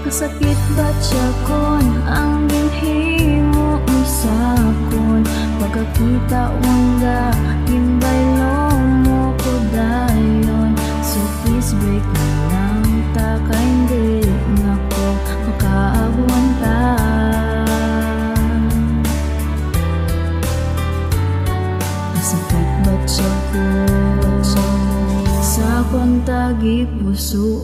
Kasakit ba't siya kon ang ginhimo mo sakon? Pagkakita wangga himbaylo mo ko dayon. So please break na lang ta kay hindi na ko makaagwanta. Kasakit ba't siya kon sakon tagi puso?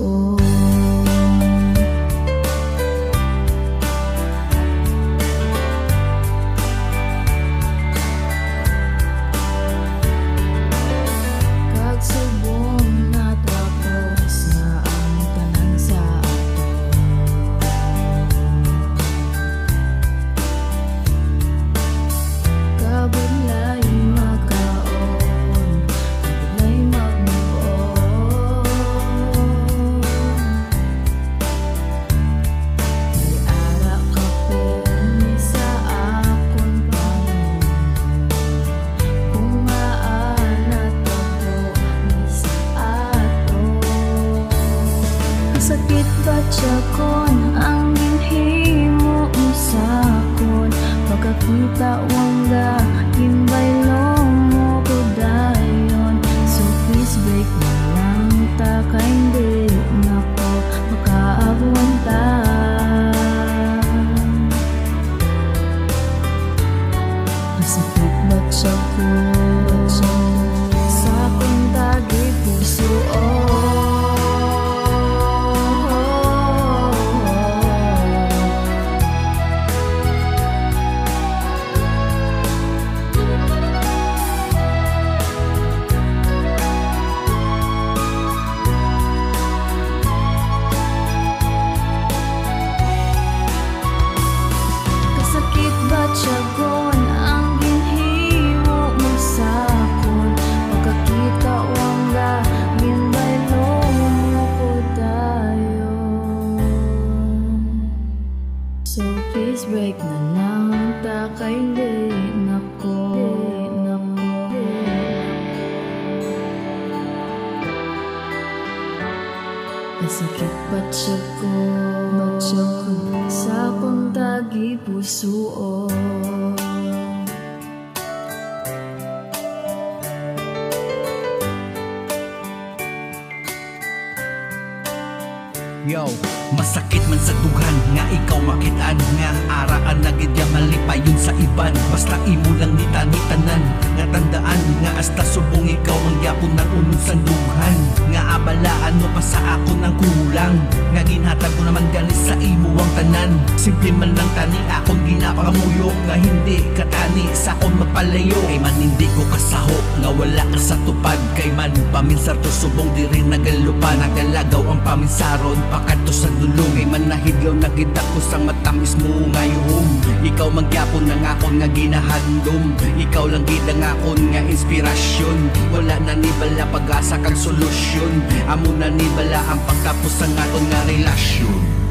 Sakit ba't siya kon ang ginhimo mo sakon? Pagkakita wangga himbaylo mo ko dayon. So please break na lang ta kay hindi na ko makaagwanta. Sakit ba't siya kon sakon tagi puso? Siyagon ang ginhimo mo sakon. Pagkakita wangga ginbaylo mo ko dayon. So please break na lang ta kay hindi na ko kasakit ba't siya ko sakon tagi puso? Yo, masakit man sa dughan nga ikaw makitaan nga araan na gidya malipayon sa iban. Basta imo lang nitanan nga tandaan nga hasta subong ikaw ang yapon ng unod sa dughan. Nga abalaan mo pa sa ako ng kulang nga ginhatag ko naman galis sa imo ang tanan. Simple man lang tani akong ginapangamuyo nga hindi katani sa akong magpalayo. Kay man hindi ko kasaho nga wala ka sa tupad. Kay man paminsar to subong di rin nagalupa. Nagalagaw ang paminsaron pakato sa dulong. Kay man nahidlaw na kita ko sa matamis mo ngayon. Ikaw magyapon ng akon nga ginahandom. Ikaw lang gid ang akon nga inspirasyon. Wala na ni bala pag-asa kang solusyon. Amo na ni bala ang pagtapos sa aton nga relasyon.